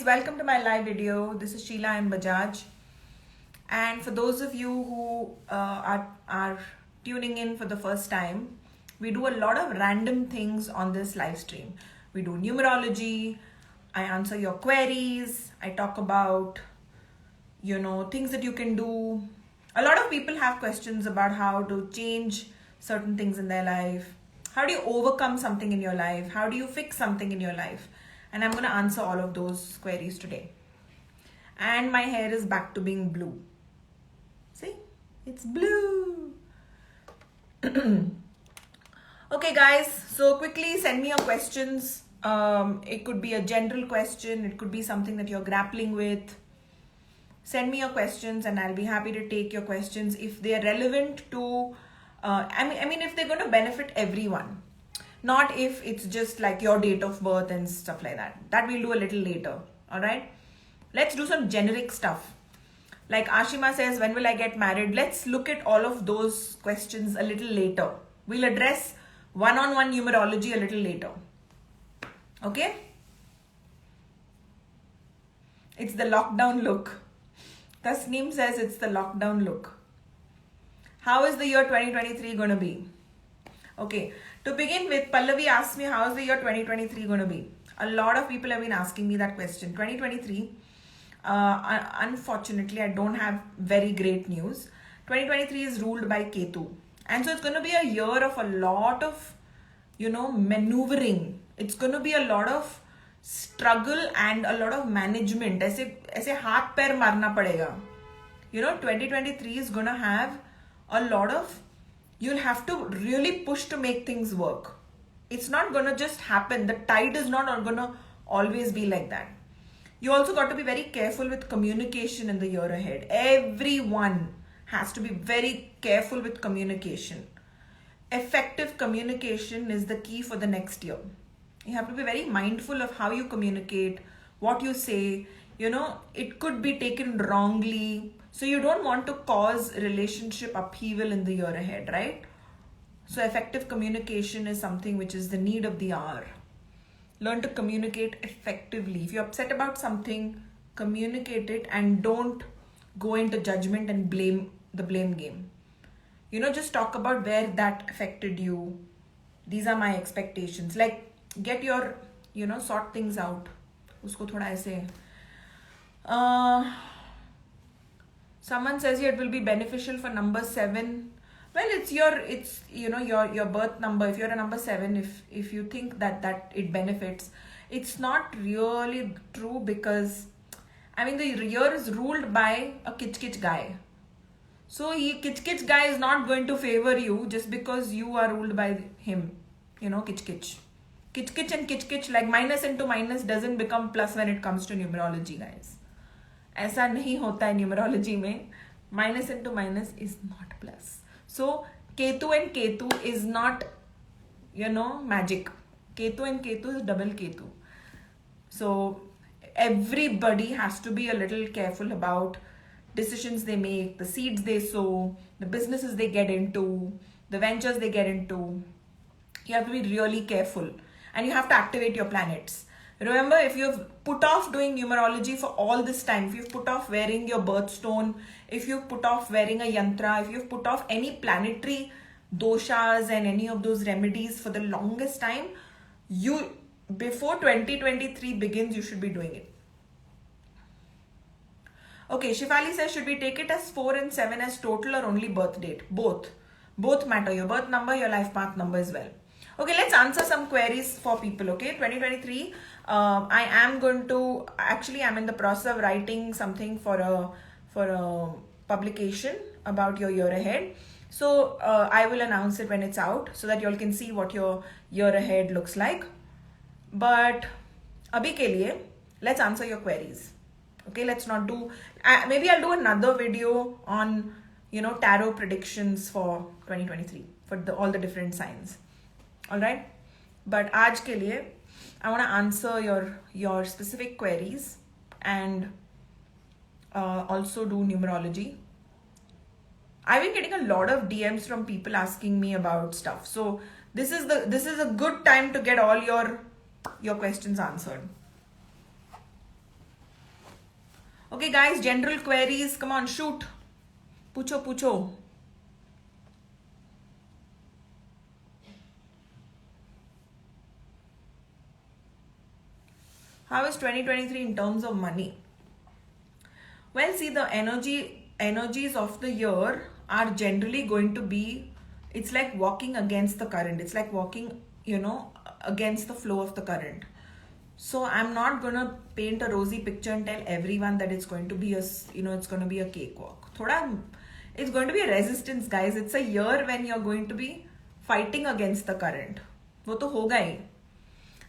welcome to my live video. This is Sheila and Bajaj. And for those of you who are tuning in for the first time, we do a lot of random things on this live stream. We do numerology, I answer your queries, I talk about, things that you can do. A lot of people have questions about how to change certain things in their life. How do you overcome something in your life? How do you fix something in your life? And I'm going to answer all of those queries today. And my hair is back to being blue. See? It's blue. Okay, guys. So quickly send me your questions. It could be a general question. It could be something that you're grappling with. Send me your questions and I'll be happy to take your questions if they are relevant to, if they're going to benefit everyone. Not if it's just like your date of birth and stuff like that. That we'll do a little later. Alright? Let's do some generic stuff. Like Ashima says, when will I get married? Let's look at all of those questions a little later. We'll address one-on-one numerology a little later. Okay? It's the lockdown look. Tasneem says it's the lockdown look. How is the year 2023 going to be? Okay. To begin with, Pallavi asked me, how is the year 2023 going to be? A lot of people have been asking me that question. 2023, unfortunately, I don't have very great news. 2023 is ruled by Ketu. And so it's going to be a year of a lot of, maneuvering. It's going to be a lot of struggle and a lot of management. ऐसे हाथ पैर मारना पड़ेगा. 2023 is going to have a lot of, you'll have to really push to make things work. It's not going to just happen. The tide is not going to always be like that. You also got to be very careful with communication in the year ahead. Everyone has to be very careful with communication. Effective communication is the key for the next year. You have to be very mindful of how you communicate, what you say. It could be taken wrongly. So you don't want to cause relationship upheaval in the year ahead, right? So effective communication is something which is the need of the hour. Learn to communicate effectively. If you're upset about something, communicate it and don't go into judgment and the blame game. Just talk about where that affected you. These are my expectations. Like, get your, sort things out. Usko thoda aise. Someone says here it will be beneficial for number 7. Well, it's your birth number. If you're a number 7, if you think that it benefits, it's not really true because, the year is ruled by a kitch guy. So kitch guy is not going to favor you just because you are ruled by him. Kitch. Kitch and kitch, like minus into minus doesn't become plus when it comes to numerology, guys. ऐसा नहीं होता है numerology में. Minus into minus is not plus. So Ketu and Ketu is not, magic. Ketu and Ketu is double Ketu. So everybody has to be a little careful about decisions they make, the seeds they sow, the businesses they get into, the ventures they get into. You have to be really careful and you have to activate your planets. Remember, if you've put off doing numerology for all this time, if you've put off wearing your birthstone, if you've put off wearing a yantra, if you've put off any planetary doshas and any of those remedies for the longest time, before 2023 begins, you should be doing it. Okay, Shifali says, should we take it as 4 and 7 as total or only birth date? Both. Both matter. Your birth number, your life path number as well. Okay, let's answer some queries for people, okay? 2023, I'm in the process of writing something for a publication about your year ahead. So, I will announce it when it's out so that you all can see what your year ahead looks like. But, abhi ke liye, let's answer your queries. Okay, let's not do, maybe I'll do another video on, tarot predictions for 2023 for all the different signs. Alright, but aaj ke liye, I want to answer your specific queries and also do numerology. I've been getting a lot of DMs from people asking me about stuff. So this is a good time to get all your questions answered. Okay guys, general queries, come on, shoot. Pucho. How is 2023 in terms of money? Well, see, the energies of the year are generally going to be, it's like walking against the current. It's like walking, against the flow of the current. So I'm not gonna paint a rosy picture and tell everyone that it's going to be it's going to be a cakewalk. It's going to be a resistance, guys. It's a year when you're going to be fighting against the current. वो तो होगा ही.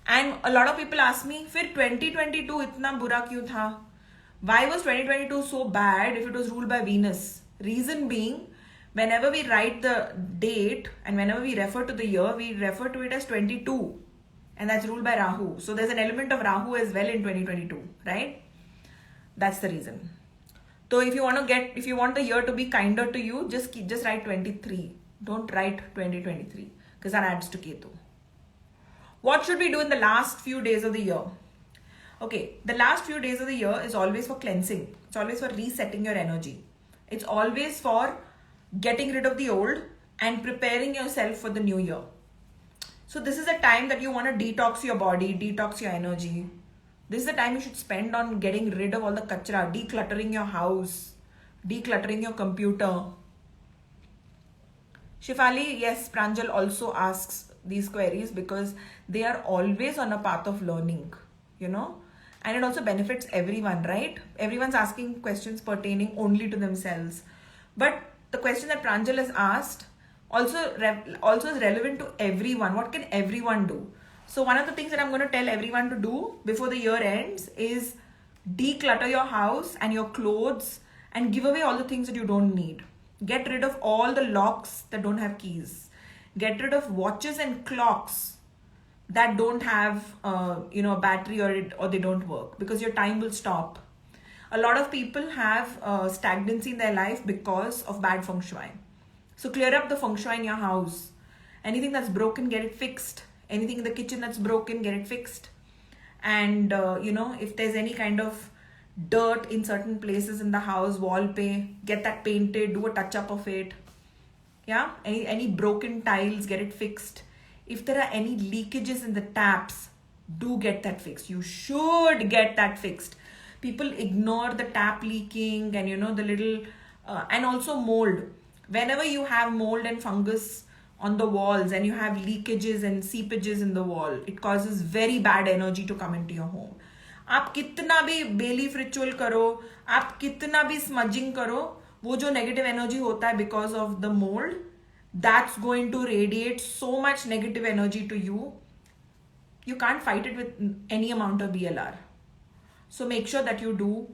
And a lot of people ask me, फिर 2022 इतना बुरा क्यों था? Why was 2022 so bad if it was ruled by Venus? Reason being, whenever we write the date and whenever we refer to the year, we refer to it as 22. And that's ruled by Rahu. So there's an element of Rahu as well in 2022, right? That's the reason. So if you want the year to be kinder to you, just write 23. Don't write 2023 because that adds to Ketu. What should we do in the last few days of the year? Okay, the last few days of the year is always for cleansing. It's always for resetting your energy. It's always for getting rid of the old and preparing yourself for the new year. So this is a time that you want to detox your body, detox your energy. This is the time you should spend on getting rid of all the kachra, decluttering your house, decluttering your computer. Shifali, yes, Pranjal also asks these queries because they are always on a path of learning, and it also benefits everyone, right? Everyone's asking questions pertaining only to themselves. But the question that Pranjal has asked also is relevant to everyone. What can everyone do? So one of the things that I'm going to tell everyone to do before the year ends is declutter your house and your clothes and give away all the things that you don't need. Get rid of all the locks that don't have keys. Get rid of watches and clocks that don't have a battery or they don't work, because your time will stop. A lot of people have stagnancy in their life because of bad feng shui. So clear up the feng shui in your house. Anything that's broken, get it fixed. Anything in the kitchen that's broken, get it fixed. And if there's any kind of dirt in certain places in the house, wall paint, get that painted, do a touch up of it. Yeah, any broken tiles, get it fixed. If there are any leakages in the taps, do get that fixed. You should get that fixed. People ignore the tap leaking and the little and also mold. Whenever you have mold and fungus on the walls and you have leakages and seepages in the wall, it causes very bad energy to come into your home. आप कितना भी बेलीफ ritual करो, आप कितना भी smudging करो, वो जो नेगेटिव एनर्जी होता है because of the mould, that's going to radiate so much negative energy to you. You can't fight it with any amount of BLR. So make sure that you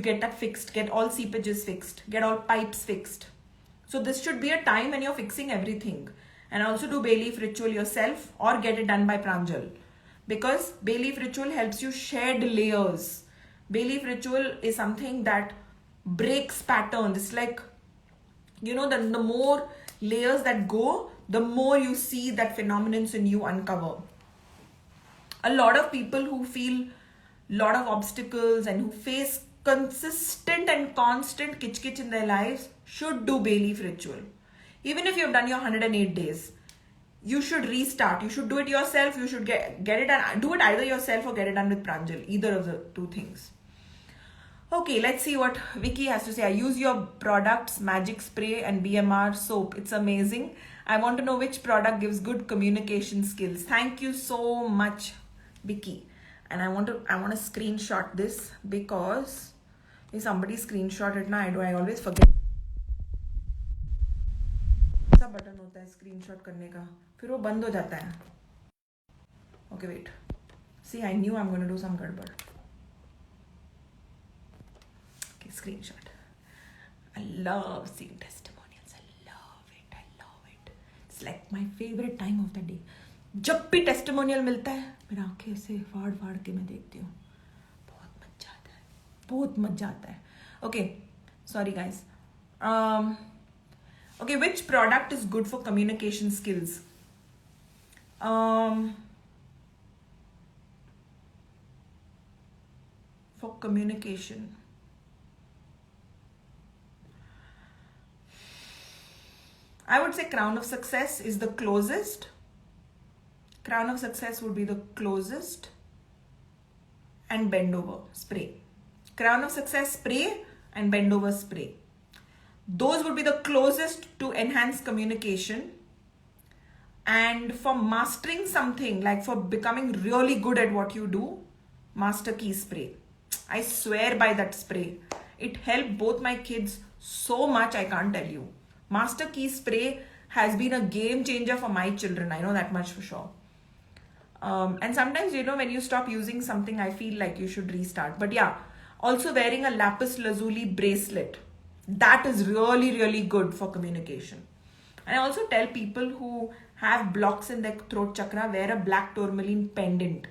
get that fixed, get all seepages fixed, get all pipes fixed. So this should be a time when you're fixing everything. And also do bay leaf ritual yourself or get it done by Pranjal. Because bay leaf ritual helps you shed layers. Bay leaf ritual is something that breaks patterns. It's like, the more layers that go, the more you see that phenomenons in you uncover. A lot of people who feel lot of obstacles and who face consistent and constant kitch in their lives should do bay leaf ritual. Even if you've done your 108 days, you should restart. You should do it yourself. You should get it done. Do it either yourself or get it done with Pranjal. Either of the two things. Okay, let's see what Vicky has to say. I use your products, Magic Spray and BMR soap. It's amazing. I want to know which product gives good communication skills. Thank you so much, Vicky. And I want to screenshot this because if somebody screenshot it now, I always forget. ऐसा button होता है screenshot करने का, फिर वो बंद हो जाता है. Okay, wait. See, I knew I'm going to do some गड़बड़. Okay, screenshot. I love seeing testimonials. I love it. It's like my favorite time of the day. जब भी टेस्टिमोनियल मिलता है, मेरा आंखें ऐसे फाड़ के मैं देखती हूँ. बहुत मजा आता है. Okay, sorry guys. Okay, which product is good for communication skills? For communication. I would say Crown of Success is the closest. Crown of Success would be the closest. And Bend Over spray. Crown of Success spray and Bend Over spray. Those would be the closest to enhance communication. And for mastering something, like for becoming really good at what you do, Master Key spray. I swear by that spray. It helped both my kids so much, I can't tell you. Master Key spray has been a game changer for my children. I know that much for sure. And sometimes, when you stop using something, I feel like you should restart. But yeah, also wearing a lapis lazuli bracelet. That is really, really good for communication. And I also tell people who have blocks in their throat chakra, wear a black tourmaline pendant.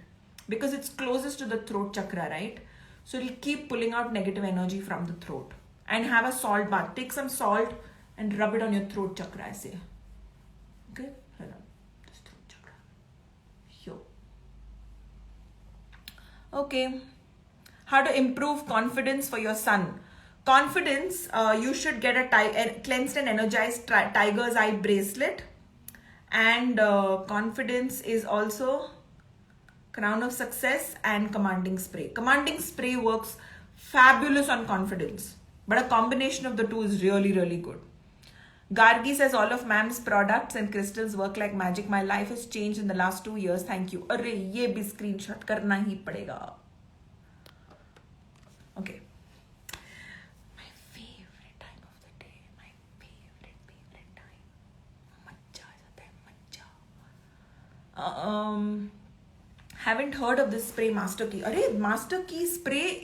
Because it's closest to the throat chakra, right? So it'll keep pulling out negative energy from the throat. And have a salt bath. Take some salt and rub it on your throat chakra, I say. Okay? This throat chakra. Here. Okay. How to improve confidence for your son. Confidence, you should get a cleansed and energized tiger's eye bracelet. And confidence is also Crown of Success and Commanding Spray. Commanding Spray works fabulous on confidence. But a combination of the two is really, really good. Gargi says all of ma'am's products and crystals work like magic. My life has changed in the last 2 years. Thank you. Arre, ye bhi screenshot karna hi padega. Okay. My favorite time of the day. My favorite time. Majja. Haven't heard of this spray, Master Key. Arre, Master Key spray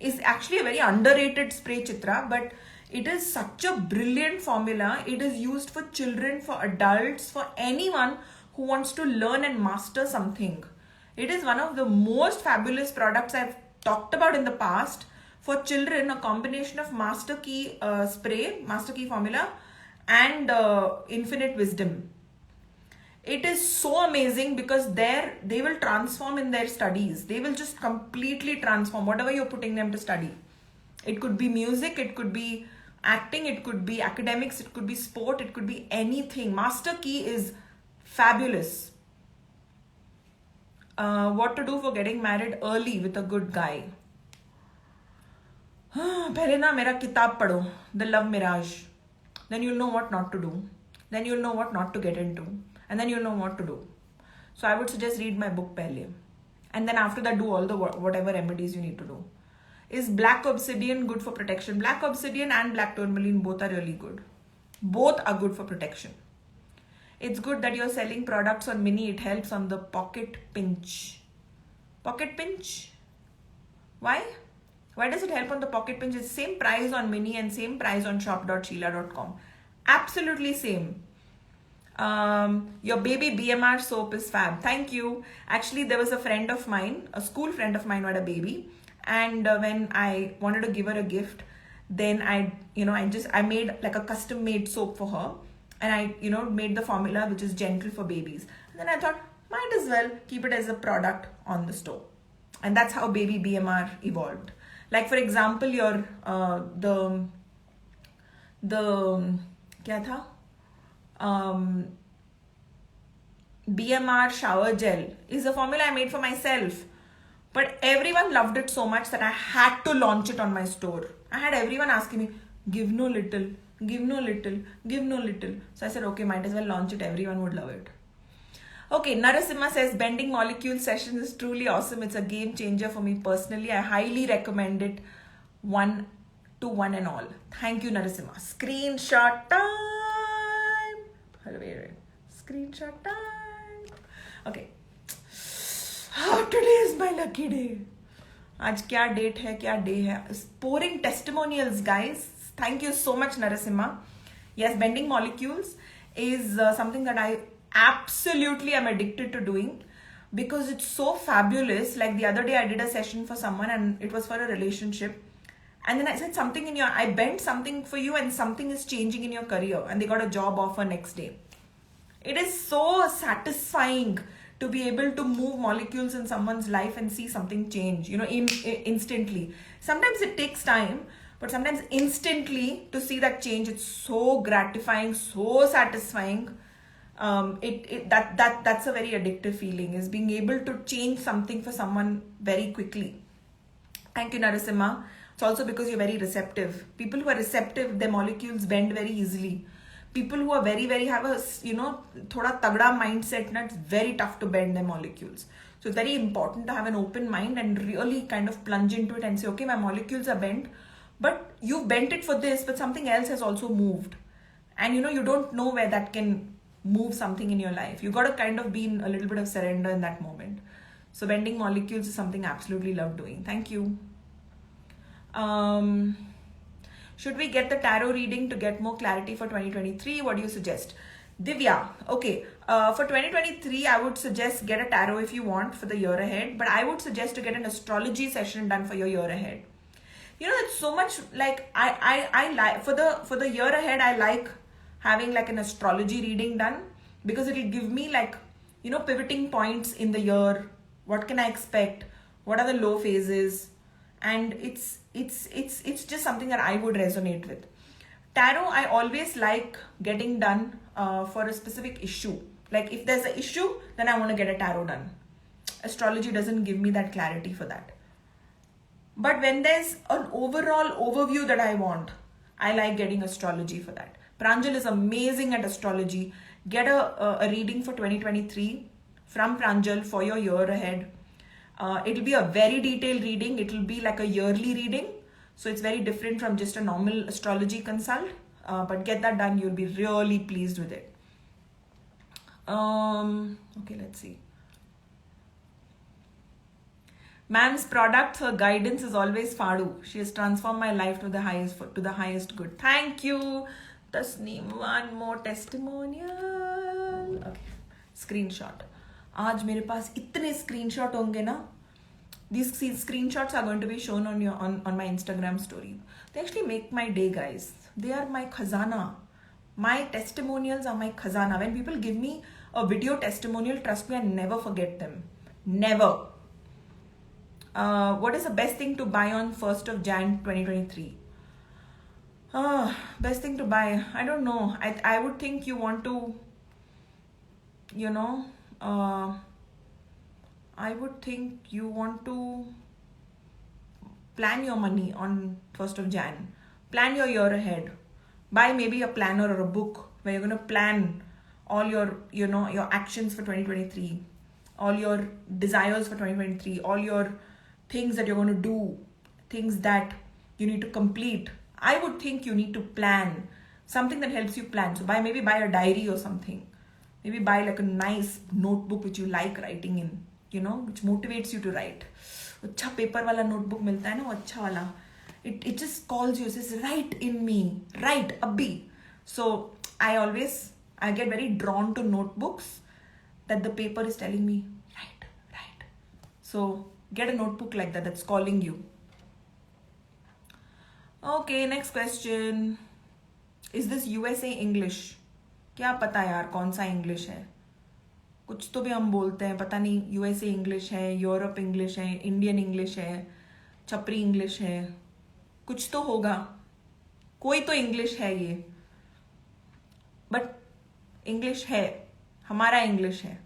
is actually a very underrated spray, Chitra, but it is such a brilliant formula. It is used for children, for adults, for anyone who wants to learn and master something. It is one of the most fabulous products I've talked about in the past. For children, a combination of Master Key spray, Master Key formula, and Infinite Wisdom. It is so amazing because they will transform in their studies. They will just completely transform whatever you're putting them to study. It could be music, it could be acting, it could be academics, it could be sport, it could be anything. Master Key is fabulous. What to do for getting married early with a good guy? पहले ना मेरा किताब पढ़ो, The Love Mirage. Then you'll know what not to do. Then you'll know what not to get into. And then you'll know what to do. So I would suggest read my book pehle. And then after that, do all the whatever remedies you need to do. Is black obsidian good for protection? Black obsidian and black tourmaline both are really good. Both are good for protection. It's good that you're selling products on Mini. It helps on the pocket pinch. Pocket pinch? Why? Why does it help on the pocket pinch? It's same price on Mini and same price on shop.sheila.com. Absolutely same. Your baby BMR soap is fab. Thank you. Actually, there was a friend of mine, a school friend of mine, who had a baby, and when I wanted to give her a gift, then I made like a custom made soap for her, and I made the formula which is gentle for babies. And then I thought, might as well keep it as a product on the store, and that's how baby BMR evolved. Like for example, your the क्या था? BMR shower gel is a formula I made for myself, but everyone loved it so much that I had to launch it on my store. I had everyone asking me, give no little, give no little, give no little. So I said, okay, might as well launch it. Everyone would love it. Okay, Narasimha says bending molecule session is truly awesome. It's a game changer for me personally. I highly recommend it, one to one and all. Thank you, Narasimha. Screenshot time. Wait. Screenshot time. Okay. Oh, today is my lucky day. आज क्या date है, क्या day है? Pouring testimonials, guys. Thank you so much, Narasimha. Yes, bending molecules is something that I absolutely am addicted to doing because it's so fabulous. Like the other day I did a session for someone and it was for a relationship, and then I said I bent something for you and something is changing in your career, and they got a job offer next day. It is so satisfying to be able to move molecules in someone's life and see something change, instantly. Sometimes it takes time, But sometimes instantly to see that change, it's so gratifying, so satisfying. That's a very addictive feeling, is being able to change something for someone very quickly. Thank you, Narasimha. It's also because you're very receptive. People who are receptive, their molecules bend very easily. People who are very have a thoda tagda mindset, it's very tough to bend their molecules. So it's very important to have an open mind and really kind of plunge into it and say, okay, my molecules are bent, but you've bent it for this, but something else has also moved. And you don't know where that can move something in your life. You got to kind of be in a little bit of surrender in that moment. So bending molecules is something I absolutely love doing. Thank you. Should we get the tarot reading to get more clarity for 2023? What do you suggest? Divya, okay. For 2023, I would suggest get a tarot if you want for the year ahead. But I would suggest to get an astrology session done for your year ahead. It's so much like I like for the year ahead. I like having like an astrology reading done, because it will give me like pivoting points in the year. What can I expect? What are the low phases? And it's just something that I would resonate with. Tarot, I always like getting done for a specific issue. Like if there's an issue, then I want to get a tarot done. Astrology doesn't give me that clarity for that. But when there's an overall overview that I want, I like getting astrology for that. Pranjal is amazing at astrology. Get a reading for 2023 from Pranjal for your year ahead. It'll be a very detailed reading. It'll be like a yearly reading. So it's very different from just a normal astrology consult. But get that done. You'll be really pleased with it. Okay, let's see. Ma'am's product, her guidance is always Fadu. She has transformed my life to the highest good. Thank you. Tasneem, one more testimonial. Okay, screenshot. आज मेरे पास इतने screenshot होंगे ना. These screenshots are going to be shown on my Instagram story. They actually make my day, guys. They are my khazana. My testimonials are my khazana. When people give me a video testimonial, trust me, I never forget them. Never. What is the best thing to buy on 1st of Jan 2023? Best thing to buy, I don't know. I would think you want to, I would think you want to plan your money on 1st of Jan. Plan your year ahead. Buy maybe a planner or a book where you're going to plan all your, your actions for 2023, all your desires for 2023, all your things that you're going to do, things that you need to complete. I would think you need to plan something that helps you plan. So buy a diary or something. Maybe buy like a nice notebook which you like writing in, which motivates you to write. अच्छा paper वाला notebook मिलता है ना, वो अच्छा वाला. It just calls you, says write in me, write abhi. So I get very drawn to notebooks that the paper is telling me write. So get a notebook like that that's calling you. Okay, next question. Is this USA English? क्या पता यार कौन सा English है. कुछ तो भी हम बोलते हैं, पता नहीं यूएसए इंग्लिश है, यूरोप इंग्लिश है, इंडियन इंग्लिश है, छपरी इंग्लिश है, कुछ तो होगा, कोई तो इंग्लिश है ये. बट इंग्लिश है, हमारा इंग्लिश है.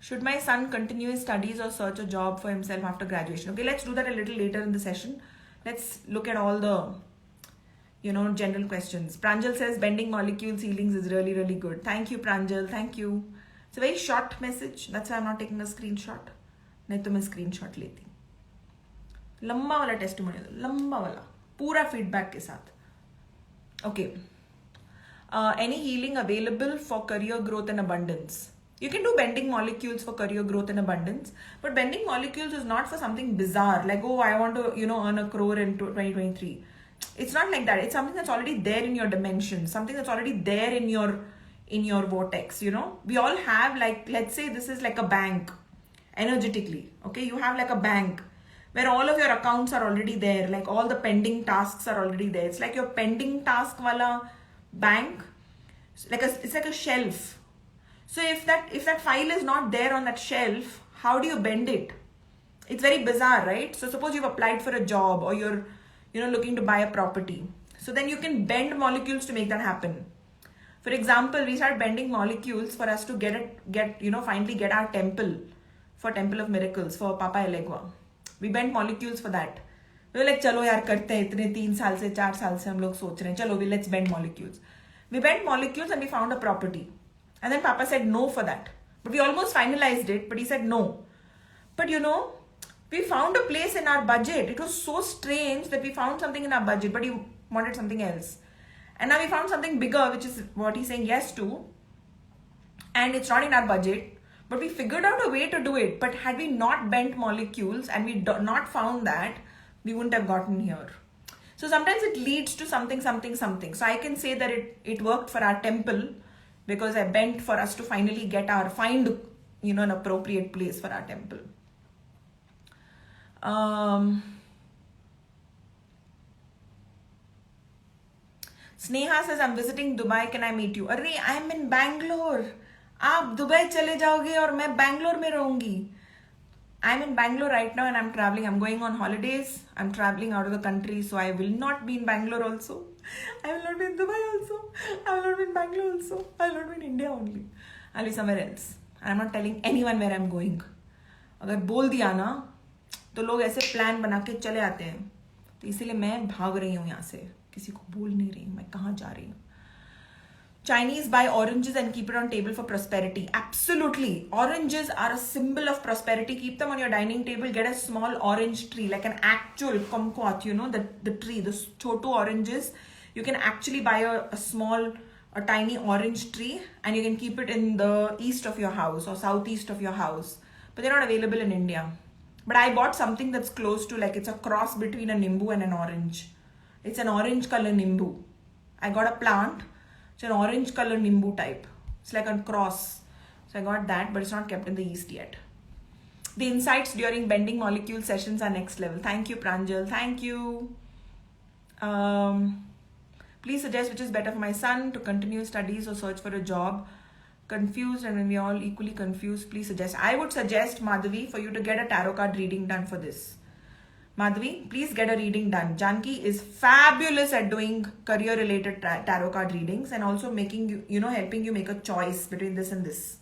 Should my son continue his studies or search a job for himself after graduation? Okay, let's do that a little later in the session. Let's look at all the general questions. Pranjal says bending molecules healings is really, really good. Thank you, Pranjal. Thank you. It's a very short message. That's why I'm not taking a screenshot. नहीं तो मैं screenshot लेती. लंबा वाला testimonial, लंबा वाला, पूरा feedback के साथ. Okay. Any healing available for career growth and abundance? You can do bending molecules for career growth and abundance, but bending molecules is not for something bizarre like, oh, I want to, earn a crore in 2023. It's not like that. It's something that's already there in your dimension, something that's already there in your vortex. We all have, like, let's say this is like a bank energetically. Okay, you have like a bank where all of your accounts are already there, like all the pending tasks are already there. It's like your pending task wala bank. It's like a shelf. So if that file is not there on that shelf, how do you bend it? It's very bizarre, right? So suppose you've applied for a job, or you're looking to buy a property. So then you can bend molecules to make that happen. For example, we start bending molecules for us to finally get our temple, for Temple of Miracles, for Papa Elegua. We bent molecules for that. We were like, चलो यार करते हैं, इतने 3 साल से 4 साल से हम लोग सोच रहे हैं, चलो let's bend molecules. We bent molecules and we found a property. And then Papa said no for that. But we almost finalized it, but he said no. But we found a place in our budget. It was so strange that we found something in our budget, but he wanted something else. And now we found something bigger, which is what he's saying yes to. And it's not in our budget. But we figured out a way to do it. But had we not bent molecules and we not found that, we wouldn't have gotten here. So sometimes it leads to something. So I can say that it worked for our temple because I bent for us to finally find an appropriate place for our temple. Sneha says, I'm visiting Dubai. Can I meet you? Arre, I'm in Bangalore. आप Dubai चले जाओगे और मैं बैंगलोर में रहूंगी. I'm in Bangalore right now and I'm traveling. I'm going on holidays. I'm traveling out of the country, so I will not be in Bangalore also. I will not be in Dubai also. I will not be in Bangalore also. I will not be in India only. I'll be somewhere else. And I'm not telling anyone where I'm going. अगर बोल दिया ना तो लोग ऐसे plan बना के चले आते हैं. तो इसीलिए मैं भाग रही हूँ यहाँ से. किसी को बोल नहीं रही हूँ मैं कहाँ जा रही हूँ. Chinese buy oranges and keep it on table for prosperity. Absolutely. Oranges are a symbol of prosperity. Keep them on your dining table. Get a small orange tree, like an actual kumquat, the tree, the chotu oranges. You can actually buy a tiny orange tree and you can keep it in the east of your house or southeast of your house. But they're not available in India. But I bought something that's close to, like, it's a cross between a nimbu and an orange. It's an orange color nimbu. I got a plant. It's an orange color nimbu type. It's like a cross. So I got that, but it's not kept in the east yet. The insights during bending molecule sessions are next level. Thank you, Pranjal. Thank you. Please suggest which is better for my son, to continue studies or search for a job. Confused, and when we are all equally confused, please suggest. I would suggest, Madhavi, for you to get a tarot card reading done for this. Madhavi, please get a reading done. Janki is fabulous at doing career-related tarot card readings and also making you, helping you make a choice between this and this.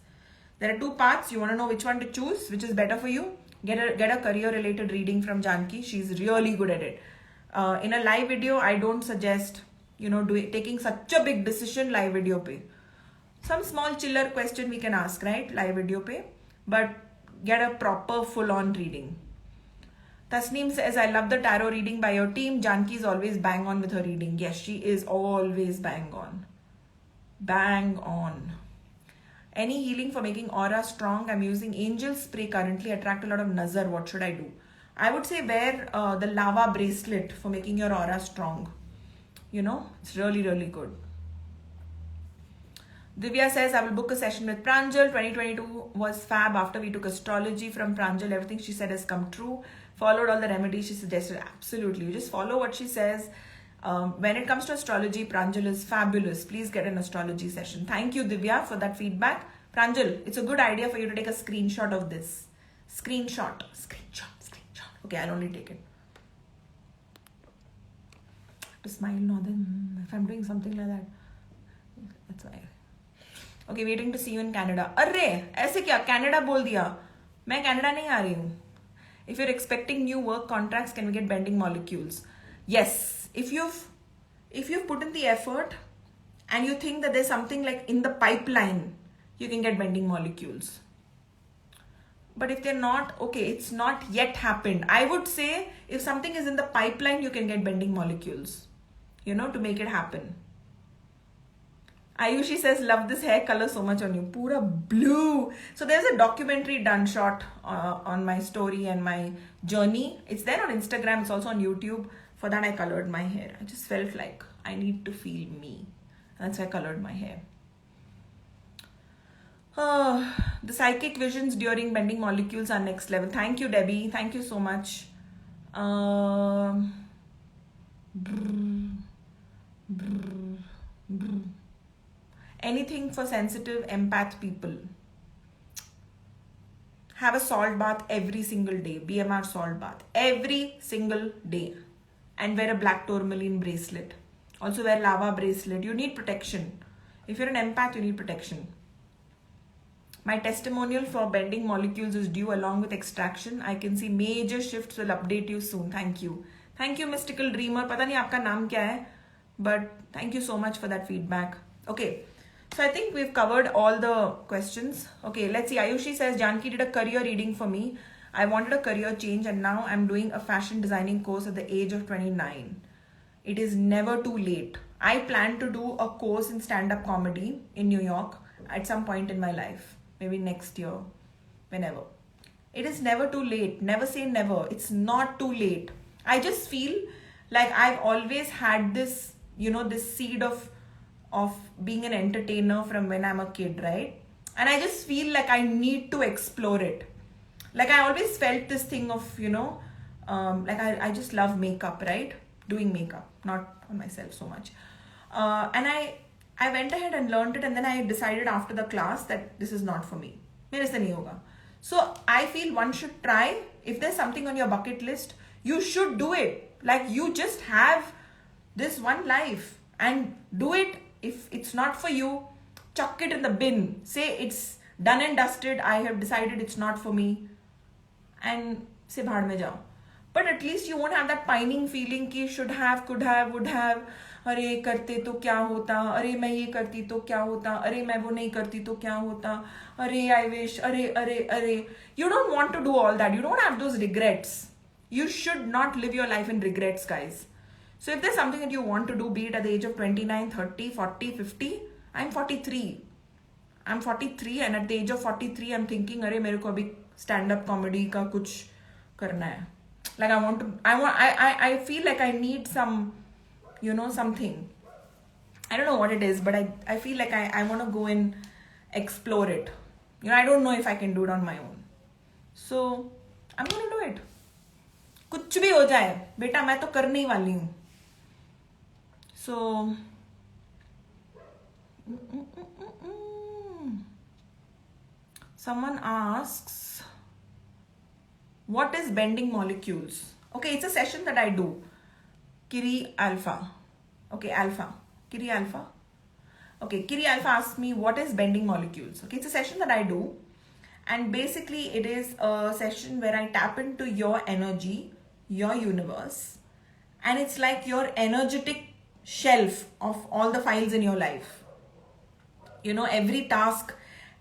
There are 2 paths. You want to know which one to choose, which is better for you. Get a career-related reading from Janki. She's really good at it. In a live video, I don't suggest, taking such a big decision live video pe. Some small chiller question we can ask, right? Live video pe. But get a proper full-on reading. Tasneem says, I love the tarot reading by your team. Janki is always bang on with her reading. Yes, she is always bang on. Bang on. Any healing for making aura strong? I'm using angel spray currently. Attract a lot of nazar. What should I do? I would say wear the lava bracelet for making your aura strong. It's really, really good. Divya says, I will book a session with Pranjal. 2022 was fab after we took astrology from Pranjal. Everything she said has come true. Followed all the remedies she suggested. Absolutely. You just follow what she says. When it comes to astrology, Pranjal is fabulous. Please get an astrology session. Thank you, Divya, for that feedback. Pranjal, it's a good idea for you to take a screenshot of this. Screenshot. Okay, I'll only take it. To smile, no, then if I'm doing something like that. That's why. Okay, waiting to see you in Canada. Arre, ऐसे क्या? Canada बोल दिया. मैं Canada नहीं आ रही हूँ. If you're expecting new work contracts, can we get bending molecules? Yes. If you've put in the effort and you think that there's something like in the pipeline, you can get bending molecules. But if they're not, okay, it's not yet happened. I would say if something is in the pipeline, you can get bending molecules, to make it happen. Ayushi says, love this hair color so much on you. Pura blue. So there's a documentary done shot on my story and my journey. It's there on Instagram. It's also on YouTube. For that, I colored my hair. I just felt like I need to feel me. That's why I colored my hair. The psychic visions during bending molecules are next level. Thank you, Debbie. Thank you so much. Anything for sensitive empath people. Have a salt bath every single day. BMR salt bath. Every single day. and wear a black tourmaline bracelet. Also wear lava bracelet. You need protection. If you're an empath, you need protection. My testimonial for bending molecules is due along with extraction. I can see major shifts. Will update you soon. Thank you. Thank you, Mystical Dreamer. पता नहीं आपका नाम क्या है, but thank you so much for that feedback. Okay, so I think we've covered all the questions. Okay, let's see. Ayushi says, Janki did a career reading for me. I wanted a career change and now I'm doing a fashion designing course at the age of 29. It is never too late. I plan to do a course in stand-up comedy in New York at some point in my life. Maybe next year, whenever. It is never too late. Never say never. It's not too late. I just feel like I've always had this, this seed of being an entertainer from when I'm a kid, right? And I just feel like I need to explore it. Like I always felt this thing of, like I just love makeup, right? Doing makeup, not on myself so much. And I went ahead and learned it, and then I decided after the class that this is not for me. Mere se nahi hoga. So I feel one should try. If there's something on your bucket list, you should do it. Like you just have this one life and do it. If it's not for you, chuck it in the bin. Say it's done and dusted. I have decided it's not for me. And say bhaad mein jao. But at least you won't have that pining feeling ki should have, could have, would have. अरे करते तो क्या होता, अरे मैं ये करती तो क्या होता, अरे मैं वो नहीं करती तो क्या होता, अरे I wish, अरे. You don't want to do all that. You don't have those regrets. You should not live your life in regrets, guys. So if there's something that you want to do, be it at the age of 29, 30, 40, 50, I'm 43. I'm 43 and at the age of 43, I'm thinking, अरे मेरे को अभी stand-up comedy का कुछ करना है. Like I feel like I need some, something. I don't know what it is, but I feel like I want to go and explore it. I don't know if I can do it on my own. So, I'm going to do it. कुछ भी हो जाए, बेटा मैं तो करने ही वाली हूँ. So, someone asks, what is bending molecules? Okay, it's a session that I do. Kiri Alpha. Okay, Alpha. Kiri Alpha. Okay, Kiri Alpha asked me, what is bending molecules? Okay, it's a session that I do. And basically, it is a session where I tap into your energy, your universe. And it's like your energetic shelf of all the files in your life. Every task,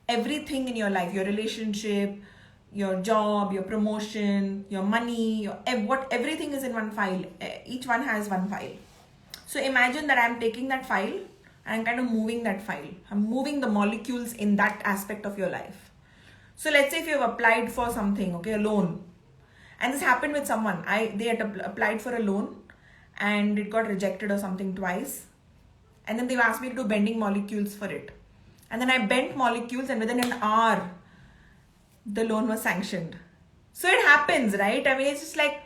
everything in your life, your relationship, your job, your promotion, your money, everything is in one file. Each one has one file. So imagine that I'm taking that file and I'm kind of moving that file. I'm moving the molecules in that aspect of your life. So let's say if you've applied for something, okay, a loan. And this happened with someone. They had applied for a loan and it got rejected or something twice. And then they asked me to do bending molecules for it. And then I bent molecules and within an hour, the loan was sanctioned. So it happens, right? I mean, it's just like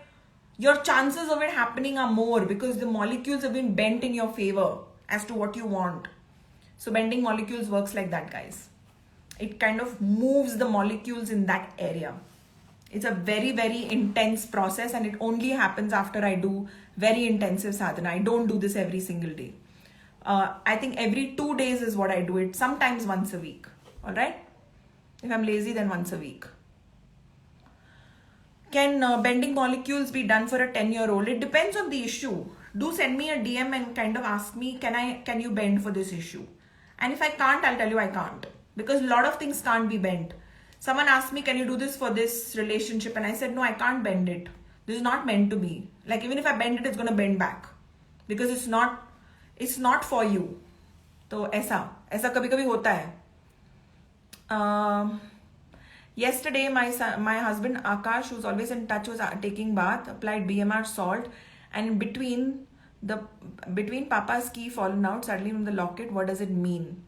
your chances of it happening are more because the molecules have been bent in your favor as to what you want. So bending molecules works like that, guys. It kind of moves the molecules in that area. It's a very, very intense process and it only happens after I do very intensive sadhana. I don't do this every single day. I think every 2 days is what I do it. Sometimes once a week. All right? If I'm lazy, then once a week. Can bending molecules be done for a 10-year-old? It depends on the issue. Do send me a DM and kind of ask me, can you bend for this issue? And if I can't, I'll tell you I can't. Because a lot of things can't be bent. Someone asked me, can you do this for this relationship? And I said, no, I can't bend it. This is not meant to be. Like even if I bend it, it's going to bend back. Because it's not for you. So ऐसा कभी-कभी होता है. Yesterday, my husband Akash, who's always in touch, was taking bath, applied BMR salt, and between Papa's key fallen out suddenly from the locket. What does it mean?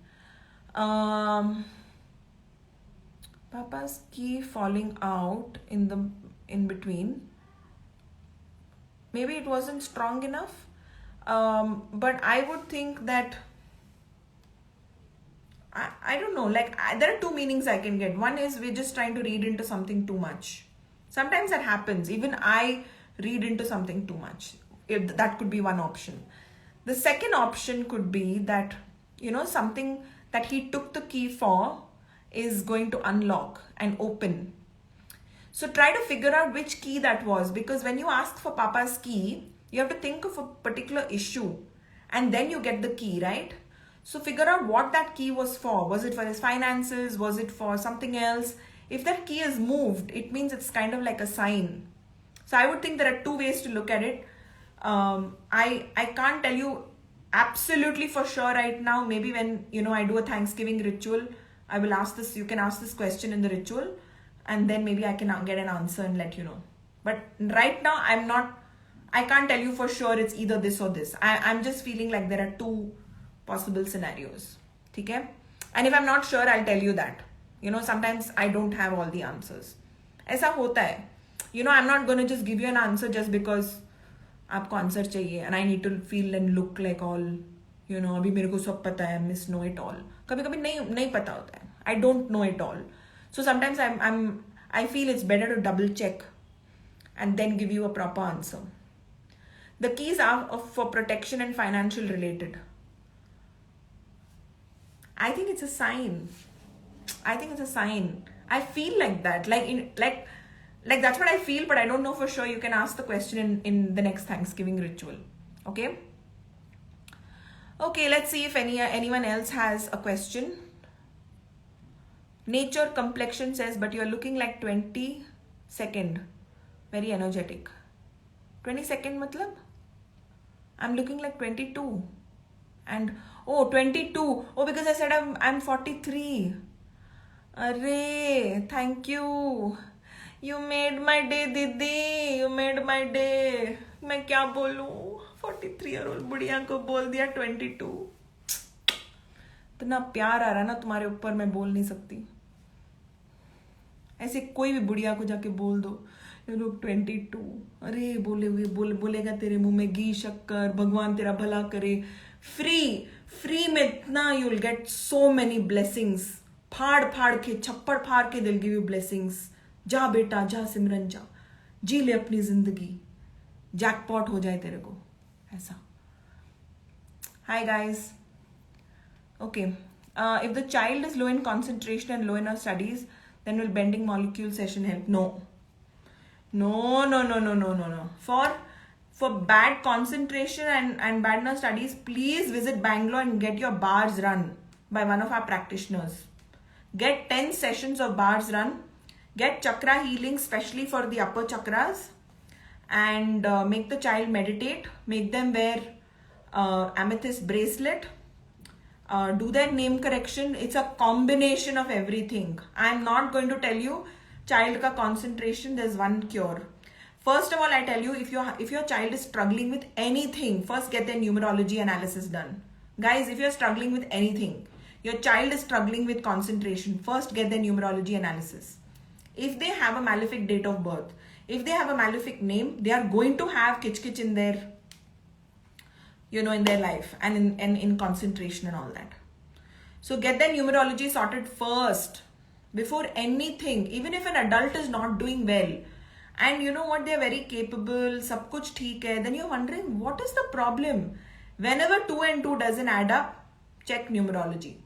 Papa's key falling out in between. Maybe it wasn't strong enough. But I would think that I don't know, like there are two meanings I can get. One is we're just trying to read into something too much. Sometimes that happens. Even I read into something too much. That could be one option. The second option could be that, something that he took the key for is going to unlock and open. So try to figure out which key that was, because when you ask for Papa's key, you have to think of a particular issue and then you get the key, right? So figure out what that key was for. Was it for his finances? Was it for something else? If that key is moved, it means it's kind of like a sign. So I would think there are two ways to look at it. I can't tell you absolutely for sure right now. Maybe when I do a Thanksgiving ritual, I will ask this. You can ask this question in the ritual, and then maybe I can get an answer and let you know. But right now, I can't tell you for sure it's either this or this. I'm just feeling like there are two possible scenarios. Okay? And if I'm not sure, I'll tell you that. Sometimes I don't have all the answers. ऐसा होता है. I'm not going to just give you an answer just because आपको answer चाहिए and I need to feel and look like all, अभी मेरे को सब पता है, miss know it all. कभी कभी नहीं पता होता है. I don't know it all. So sometimes I feel it's better to double check and then give you a proper answer. The keys are for protection and financial related. I think it's a sign. I feel like that. Like that's what I feel, but I don't know for sure. You can ask the question in the next Thanksgiving ritual. Okay? Okay, let's see if anyone else has a question. Nature complexion says, but you're looking like 22nd. Very energetic. 22nd matlab? I'm looking like 22. And, 22. Oh, because I said I'm 43. Array, thank you. You made my day, Didi. You made my day. मैं क्या बोलूँ? 43-year-old बुढ़िया को बोल दिया 22. इतना प्यार आ रहा ना तुम्हारे ऊपर, मैं बोल नहीं सकती. ऐसे कोई भी बुढ़िया को जाके बोल दो, ये लोग 22. अरे बोलेगा तेरे मुंह में घी शक्कर, भगवान तेरा भला करे. फ्री में इतना you will get so many blessings. फाड़ के छप्पड़ फाड़ के they'll give you blessings. जा बेटा जा, सिमरन जा, जी ले अपनी जिंदगी, जैकपॉट हो जाए तेरे को ऐसा. Hi guys. Okay. If the child is low in concentration and low in her studies, then will bending molecule session help? No. For bad concentration and bad in her studies, please visit Bangalore and get your bars run by one of our practitioners. Get 10 sessions of bars run. Get chakra healing, especially for the upper chakras, and make the child meditate. Make them wear amethyst bracelet. Do their name correction. It's a combination of everything. I'm not going to tell you child ka concentration, there's one cure. First of all, I tell you, if your child is struggling with anything, first get their numerology analysis done. Guys, if you're struggling with anything, your child is struggling with concentration, first get their numerology analysis. If they have a malefic date of birth, if they have a malefic name, they are going to have kitch in their, in their life and in concentration and all that. So get their numerology sorted first before anything. Even if an adult is not doing well, and you know what, they're very capable, sab kuch theek hai, then you're wondering what is the problem. Whenever 2 and 2 doesn't add up, check numerology.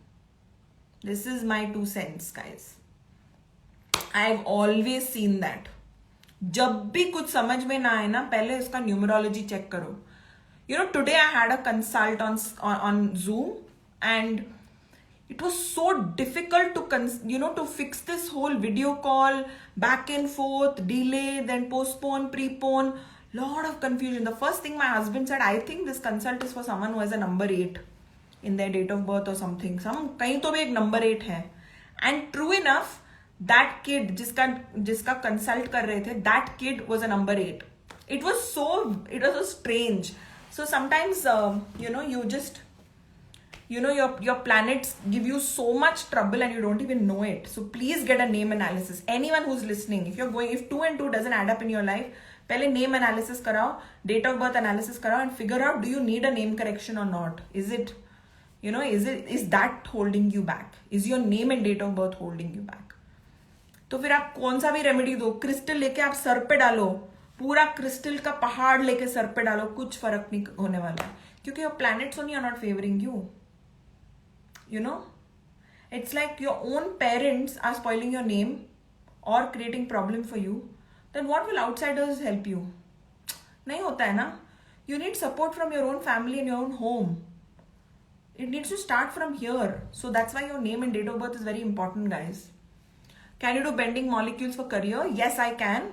This is my 2 cents, guys. I've always seen that. जब भी कुछ समझ में ना आए ना, पहले उसका numerology check करो. Today I had a consult on Zoom, and it was so difficult to fix this whole video call, back and forth, delay, then postpone, prepone, lot of confusion. The first thing my husband said, I think this consult is for someone who has a number 8 in their date of birth or something. कहीं तो भी एक number 8 है. And true enough, that kid जिसका consult कर रहे थे, that kid was a number 8. It was so strange. So sometimes, your planets give you so much trouble and you don't even know it. So please get a name analysis. Anyone who's listening, if 2 and 2 doesn't add up in your life, pehle name analysis karao, date of birth analysis karao, and figure out, do you need a name correction or not? Is that holding you back? Is your name and date of birth holding you back? तो फिर आप कौन सा भी remedy दो, crystal लेके आप sir पे डालो, पूरा क्रिस्टल का पहाड़ लेके सर पे डालो, कुछ फर्क नहीं होने वाला है, क्योंकि your planets only are not favouring you. You know, it's like your own parents are spoiling your name or creating problem for you. Then what will outsiders help you? नहीं होता है ना. You need support from your own family and your own home. It needs to start from here. So that's why your name and date of birth is very important, guys. Can you do bending molecules for career? Yes, I can.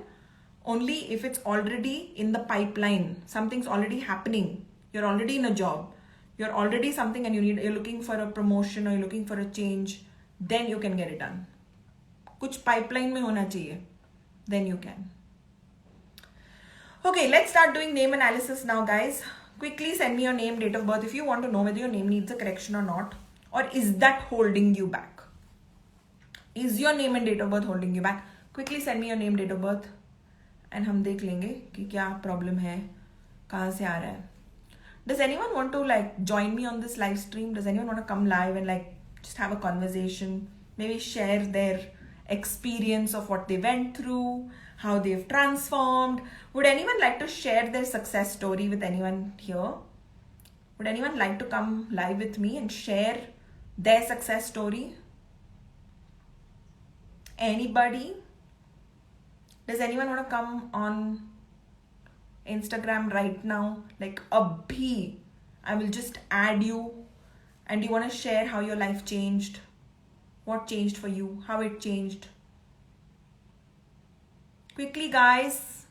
Only if it's already in the pipeline. Something's already happening. You're already in a job. You're already something and you're looking for a promotion or you're looking for a change. Then you can get it done. कुछ pipeline में होना चाहिए. Then you can. Okay, let's start doing name analysis now, guys. Quickly send me your name, date of birth if you want to know whether your name needs a correction or not. Or is that holding you back? Is your name and date of birth holding you back? Quickly send me your name, date of birth. And हम देख लेंगे कि क्या problem है, कहाँ से आ रहा है. Does anyone want to like join me on this live stream? Does anyone want to come live and like just have a conversation? Maybe share their experience of what they went through, how they've transformed. Would anyone like to share their success story with anyone here? Would anyone like to come live with me and share their success story? Anybody? Does anyone want to come on Instagram right now? Like abhi, I will just add you. And you want to share how your life changed? What changed for you? How it changed? Quickly, guys.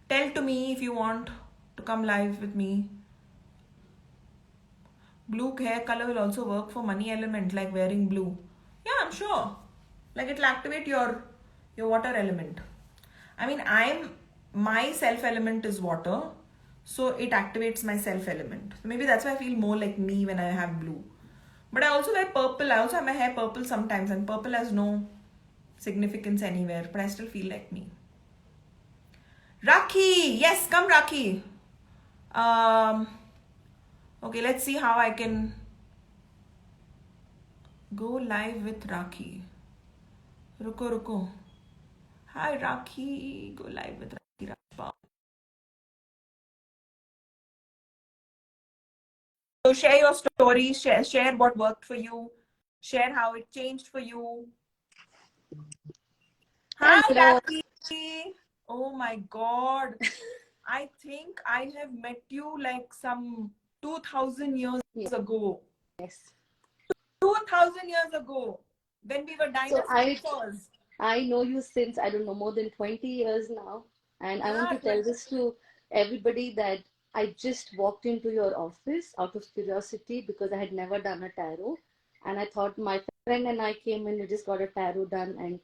Tell to me if you want to come live with me. Blue hair color will also work for money element, like wearing blue. Yeah, I'm sure. Like it'll activate your water element. I mean, my self element is water, so it activates my self element. So maybe that's why I feel more like me when I have blue. But I also wear purple. I also have my hair purple sometimes, and purple has no significance anywhere, but I still feel like me. Rakhi, yes, come Rakhi. Okay, let's see how I can go live with Rakhi. Ruko. Hi Rakhi, go live with Rakhi Rajpal. So share your story, share what worked for you, share how it changed for you. Hi Hello. Rakhi. Oh my God. I think I have met you like some 2000 years ago. Yes. 2000 years ago, when we were So dinosaurs. I know you since, I don't know, more than 20 years now. And I want Yeah, to tell this to everybody that I just walked into your office out of curiosity because I had never done a tarot. And I thought my friend and I came in, we just got a tarot done. And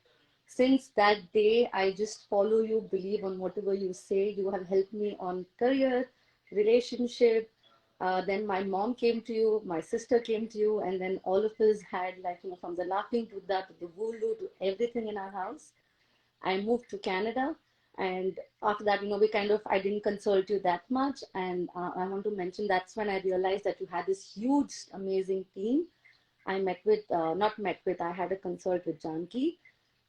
since that day, I just follow you, believe on whatever you say. You have helped me on career, relationship. Then my mom came to you, my sister came to you, and then all of us had, like, you know, from the laughing to that, to the voodoo, to everything in our house. I moved to Canada, and after that, you know, I didn't consult you that much. And I want to mention that's when I realized that you had this huge, amazing team. Not met with, I had a consult with Janki.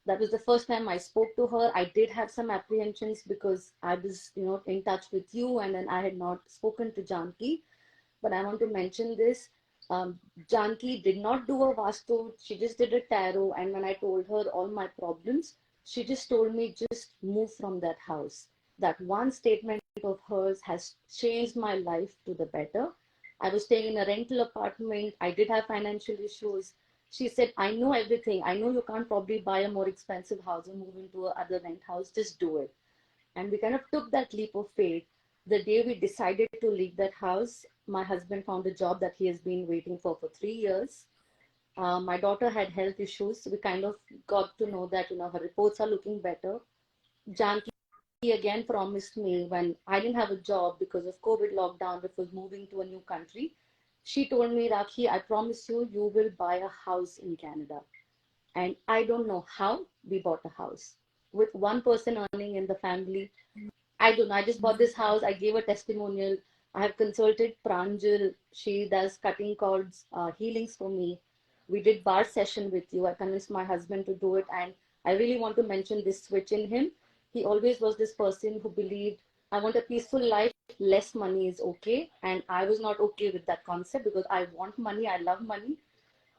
That was the first time I spoke to her. I did have some apprehensions because I was, you know, in touch with you, and then I had not spoken to Janki. But I want to mention this. Janki did not do a vastu. She just did a tarot. And when I told her all my problems, she just told me, just move from that house. That one statement of hers has changed my life to the better. I was staying in a rental apartment. I did have financial issues. She said, I know everything. I know you can't probably buy a more expensive house or move into a other rent house. Just do it. And we kind of took that leap of faith. The day we decided to leave that house, my husband found a job that he has been waiting for 3 years. My daughter had health issues. So we kind of got to know that, you know, her reports are looking better. Janki again promised me when I didn't have a job because of COVID lockdown, before moving to a new country. She told me, Rakhi, I promise you, you will buy a house in Canada. And I don't know how we bought a house with one person earning in the family. I don't know. I just bought this house. I gave a testimonial. I have consulted Pranjal. She does cutting cords, healings for me. We did bar session with you. I convinced my husband to do it. And I really want to mention this switch in him. He always was this person who believed, I want a peaceful life, less money is okay. And I was not okay with that concept because I want money, I love money.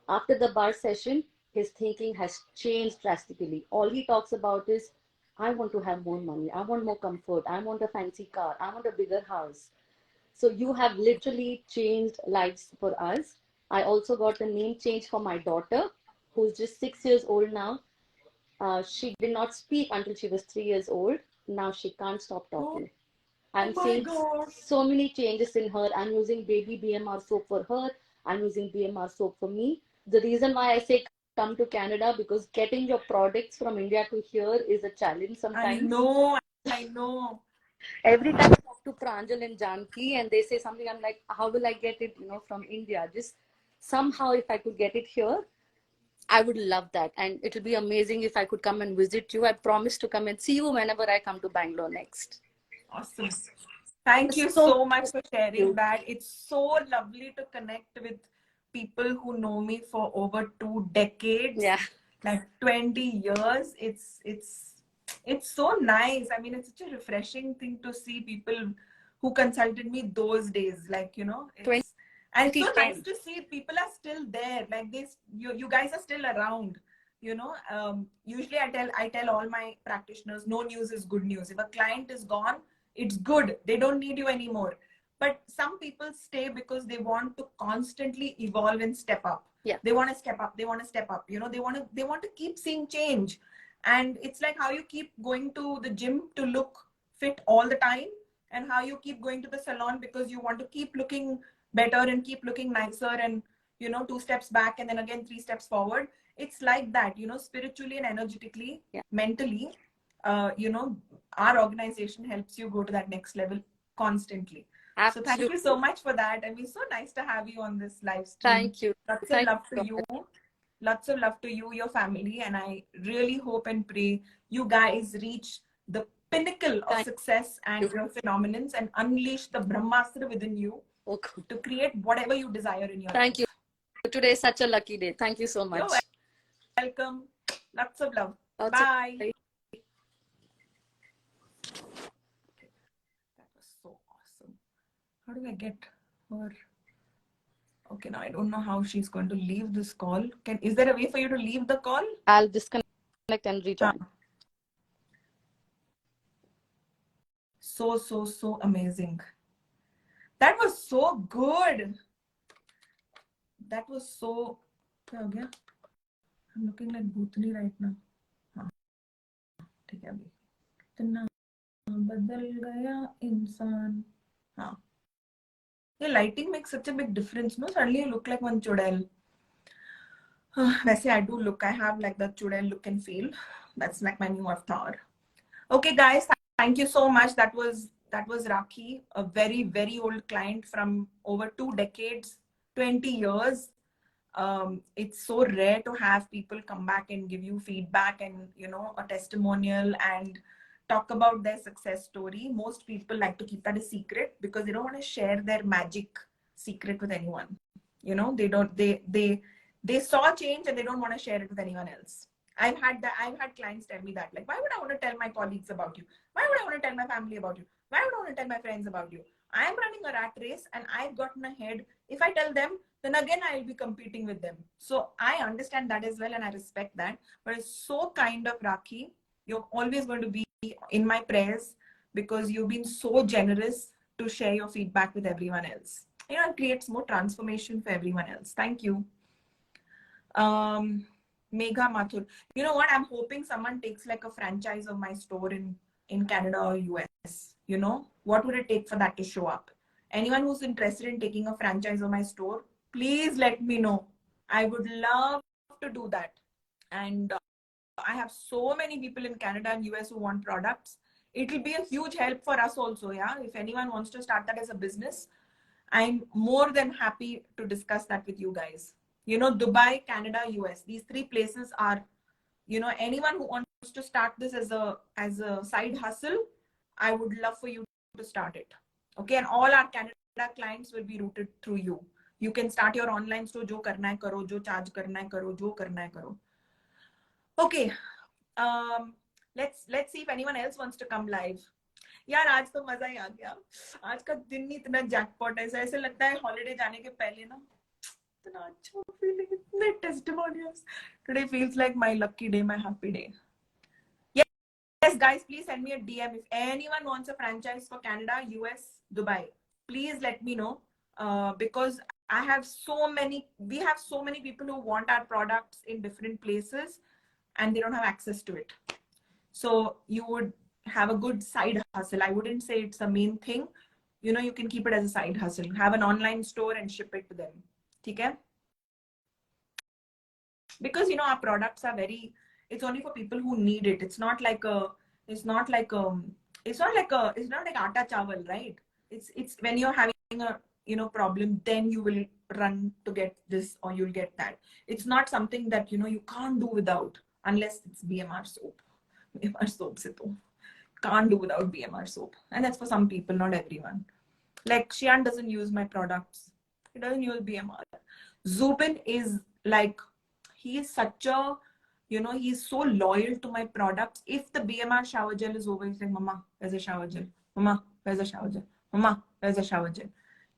After the bar session, his thinking has changed drastically. All he talks about is, I want to have more money, I want more comfort, I want a fancy car, I want a bigger house. So you have literally changed lives for us. I also got a name change for my daughter, who's just 6 years old now. She did not speak until she was 3 years old. Now she can't stop Oh, talking. oh I'm my seeing God. so many changes in her. I'm using baby BMR soap for her. I'm using BMR soap for me. The reason why I say come to Canada, because getting your products from India to here is a challenge I sometimes. know, I know. Every time I talk to Pranjal and Janki and they say something, I'm like, how will I get it, from India? Just somehow, if I could get it here, I would love that. And it would be amazing if I could come and visit you. I promise to come and see you whenever I come to Bangalore next. Awesome. Thank you So so much for sharing you. that. It's so lovely to connect with people who know me for over 2 decades, Yeah. like 20 years. It's so nice. I mean, it's such a refreshing thing to see people who consulted me those days. Like, it's and it's so nice 2010. to see people are still there. Like this, you guys are still around. Usually I tell all my practitioners, no news is good news. If a client is gone, it's good, they don't need you anymore. But some people stay because they want to constantly evolve and step up. Yeah. They want to step up, they want to keep seeing change. And it's like how you keep going to the gym to look fit all the time, and how you keep going to the salon because you want to keep looking better and keep looking nicer, and 2 steps back and then again 3 steps forward. It's like that, spiritually and energetically, Yeah. mentally. uh, you know our organization helps you go to that next level constantly. So thank you so Absolutely. much for that. I mean, so nice to have you on this live stream. Thank you. Lots of Thank love you to so you. much. Lots of love to you, your family, and I really hope and pray you guys reach the pinnacle of Thank success and you. your phenomenons and unleash the Brahmastra within you Okay. to create whatever you desire in your Thank you. life. Today is such a lucky day. Thank you so You're much. welcome. Lots of love. Also, Bye. That was so awesome. How do I get her? Okay, now I don't know how she's going to leave this call. Is there a way for you to leave the call? I'll disconnect and rejoin. So amazing. That was so good. That was so. क्या हो गया? I'm looking like Bhutani right now. हाँ, ठीक है अभी. कितना बदल गया इंसान. हाँ. The lighting makes such a big difference, no? Suddenly you look like one chudel. वैसे I do look. I have like the chudel look and feel. That's like my new avatar. Okay, guys, thank you so much. That was Rakhi, a very very old client from over 2 decades, 20 years. It's so rare to have people come back and give you feedback and a testimonial and talk about their success story. Most people like to keep that a secret because they don't want to share their magic secret with anyone. They don't they saw change and they don't want to share it with anyone else. I've had clients tell me that, like, why would I want to tell my colleagues about you? Why would I want to tell my family about you? Why would I want to tell my friends about you? I am running a rat race and I've gotten ahead. If I tell them, then again I'll be competing with them. So I understand that as well and I respect that. But it's so kind of Rakhi. You're always going to be in my prayers because you've been so generous to share your feedback with everyone else. It creates more transformation for everyone else. Thank you. Megha Mathur. You know what? I'm hoping someone takes like a franchise of my store in Canada or US. What would it take for that to show up? Anyone who's interested in taking a franchise of my store, please let me know. I would love to do that. And I have so many people in Canada and US who want products. It will be a huge help for us also. Yeah. If anyone wants to start that as a business, I'm more than happy to discuss that with you guys. Dubai, Canada, US. These 3 places are, anyone who wants to start this as a side hustle, I would love for you to start it. Okay, and all our Canada clients will be routed through you. You can start your online store. Jo karna hai karo, jo charge karna hai karo, jo karna hai karo. Okay. Let's see if anyone else wants to come live. यार आज तो मजा ही आ गया. आज का दिन ही इतना jackpot है. ऐसे लगता है हॉलिडे जाने के पहले ना इतना अच्छा फीलिंग, इतने testimonials. Today feels like my lucky day, my happy day. Yes, guys, please send me a DM if anyone wants a franchise for Canada, US, Dubai. Please let me know, because I have we have so many people who want our products in different places and they don't have access to it. So you would have a good side hustle. I wouldn't say it's a main thing. You can keep it as a side hustle. Have an online store and ship it to them. Okay? Because our products are it's only for people who need it. It's not like atta chawal, right? It's when you're having a problem, then you will run to get this or you'll get that. It's not something that you can't do without, unless it's BMR soap. BMR soap se to can't do without BMR soap, and that's for some people, not everyone. Like Shian doesn't use my products. He doesn't use BMR. Zubin is like, he is such a, he's so loyal to my products. If the BMR shower gel is over, he's like, Mama, where's the shower gel? Mama, where's the shower gel? Mama, where's the shower gel?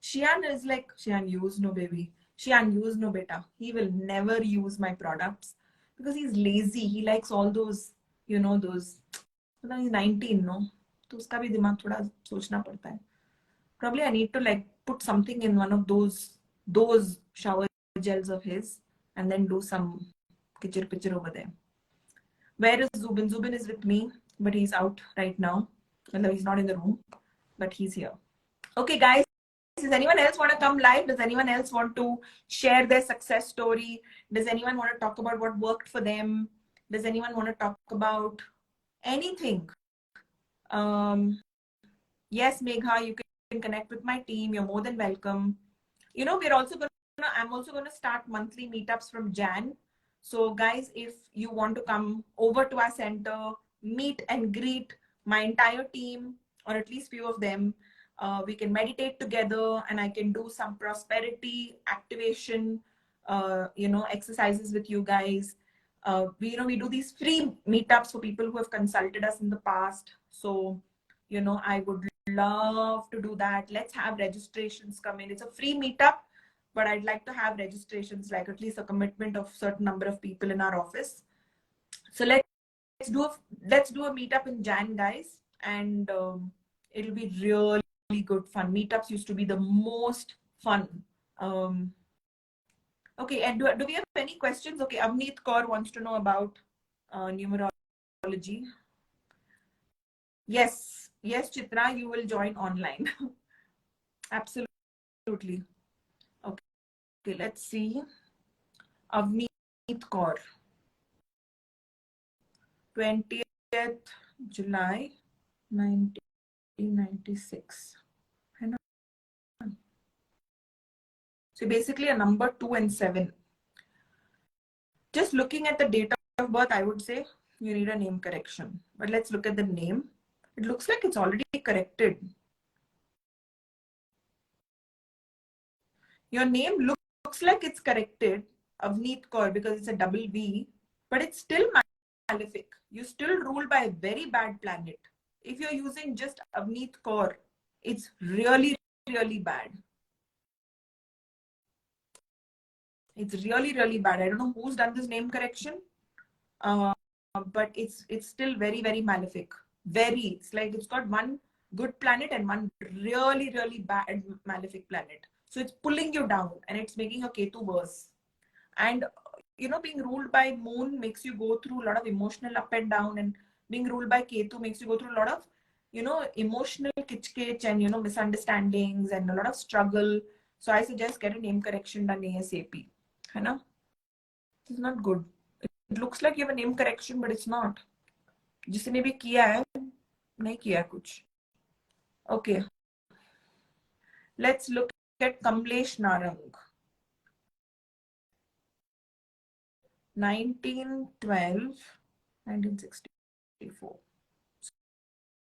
Shian is like, Shian, use no baby. Shian, use no beta. He will never use my products because he's lazy. He likes all those, those. He's 19, no? तो उसका भी दिमाग थोड़ा सोचना पड़ता है. Probably I need to like put something in one of those shower gels of his and then do some kitchen picture over there. Where is Zubin? Zubin is with me, but he's out right now. Well, he's not in the room, but he's here. Okay, guys. Does anyone else want to come live? Does anyone else want to share their success story? Does anyone want to talk about what worked for them? Does anyone want to talk about anything? Yes, Megha, you can connect with my team. You're more than welcome. I'm also gonna start monthly meetups from Jan. So guys, if you want to come over to our center, meet and greet my entire team, or at least few of them, we can meditate together and I can do some prosperity activation, exercises with you guys. We do these free meetups for people who have consulted us in the past. So, I would love to do that. Let's have registrations come in. It's a free meetup, but I'd like to have registrations, like at least a commitment of certain number of people in our office. So let's do a meetup in Jan, guys, and it'll be really good fun. Meetups used to be the most fun. Okay, and do we have any questions? Okay, Avneet Kaur wants to know about numerology. Yes, Chitra, you will join online. Absolutely. Okay, let's see. Avneet Kaur. 20th July 1996. So basically a number 2 and 7. Just looking at the date of birth, I would say you need a name correction. But let's look at the name. It looks like it's already corrected. Your name looks like it's corrected, Avneet Kaur, because it's a double V, but it's still malefic. You still rule by a very bad planet. If you're using just Avneet Kaur, it's really, really bad. It's really, really bad. I don't know who's done this name correction, but it's still very, very malefic. It's like it's got one good planet and one really, really bad malefic planet. So it's pulling you down and it's making your Ketu worse. And being ruled by moon makes you go through a lot of emotional up and down, and being ruled by Ketu makes you go through a lot of emotional kitch and misunderstandings and a lot of struggle. So I suggest get a name correction done ASAP. Hai It's not good. It looks like you have a name correction, but it's not. जिसने भी किया है नहीं किया कुछ. Okay, let's look at Kamlesh Narang. 1912, 1964. So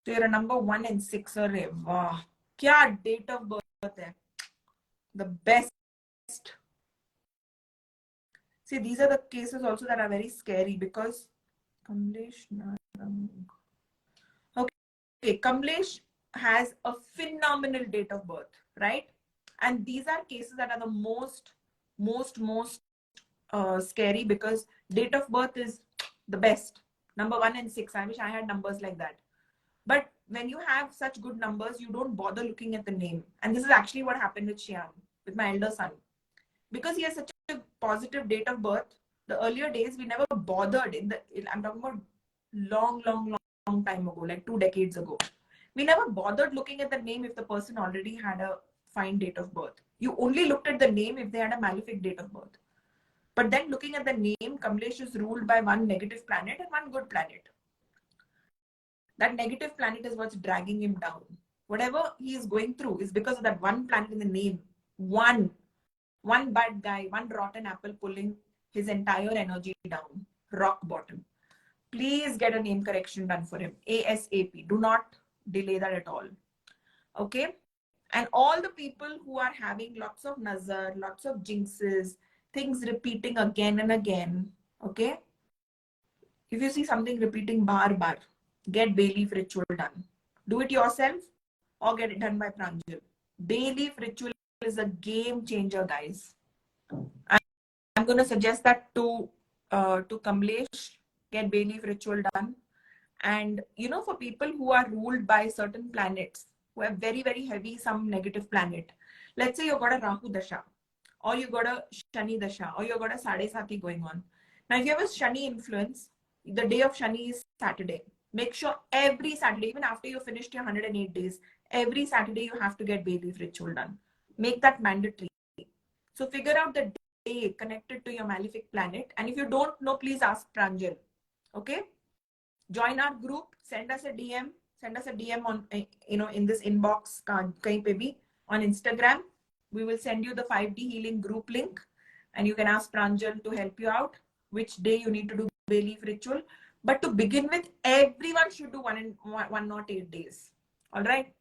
you're a number 1 and 6. अरे वाह, क्या date of birth है. The best. See, these are the cases also that are very scary because Kamlesh Narang. Okay, Kamlesh has a phenomenal date of birth, right? And these are cases that are the most scary because date of birth is the best. Number 1 and 6. I wish I had numbers like that. But when you have such good numbers, you don't bother looking at the name. And this is actually what happened with Shian, with my elder son. Because he has such a positive date of birth, the earlier days we never bothered I'm talking about long time ago, like 2 decades ago. We never bothered looking at the name if the person already had a fine date of birth. You only looked at the name if they had a malefic date of birth. But then looking at the name, Kamlesh is ruled by one negative planet and one good planet. That negative planet is what's dragging him down. Whatever he is going through is because of that one planet in the name. One bad guy, one rotten apple pulling his entire energy down. Rock bottom. Please get a name correction done for him. ASAP. Do not delay that at all. Okay? And all the people who are having lots of nazar, lots of jinxes, things repeating again and again. Okay? If you see something repeating bar, get bay leaf ritual done. Do it yourself or get it done by Pranjal. Bay leaf ritual is a game changer, guys. I'm going to suggest that to Kamlesh, get bay leaf ritual done. And for people who are ruled by certain planets, who have very, very heavy, some negative planet, let's say you've got a Rahu Dasha, or you got a Shani Dasha, or you got a Sade Sati going on. Now, if you have a Shani influence, the day of Shani is Saturday. Make sure every Saturday, even after you finished your 108 days, every Saturday you have to get bay leaf ritual done. Make that mandatory. So figure out the day connected to your malefic planet. And if you don't know, please ask Pranjal. Okay? Join our group, send us a DM on, in this inbox, kahin pe bhi, on Instagram. We will send you the 5D healing group link and you can ask Pranjal to help you out which day you need to do bay leaf ritual. But to begin with, everyone should do 108 days. All right.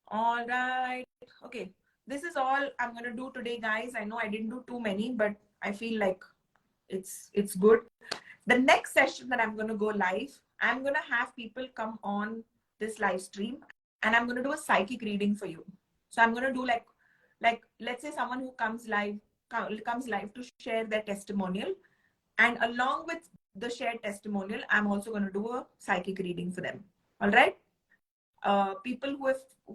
All right. Okay. This is all I'm going to do today, guys. I know I didn't do too many, but I feel like it's good. The next session that I'm going to go live, I'm going to have people come on this live stream and I'm going to do a psychic reading for you. So I'm going to do like let's say someone who comes live to share their testimonial, and along with the shared testimonial, I'm also going to do a psychic reading for them. All right. People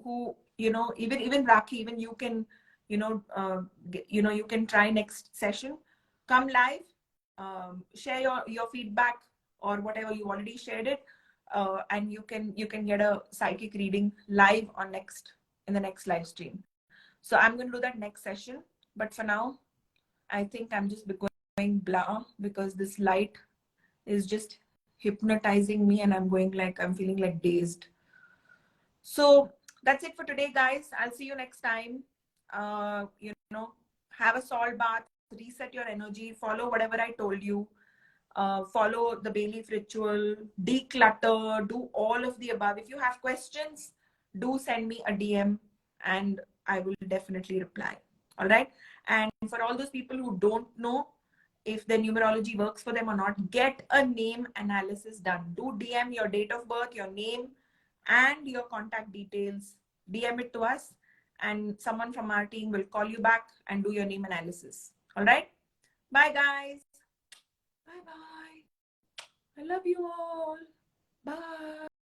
who even Rakhi, even you can you can try next session, come live, share your feedback or whatever, you already shared it, and you can get a psychic reading live in the next live stream. So I'm going to do that next session, but for now I think I'm just going blah because this light is just hypnotizing me and I'm feeling like dazed. So that's it for today, guys. I'll see you next time. Have a salt bath, reset your energy, follow whatever I told you, follow the bay leaf ritual, declutter, do all of the above. If you have questions, do send me a DM and I will definitely reply. All right. And for all those people who don't know if the numerology works for them or not, get a name analysis done. Do DM your date of birth, your name, and your contact details. DM it to us and someone from our team will call you back and do your name analysis. All right. Bye, guys. Bye bye. I love you all.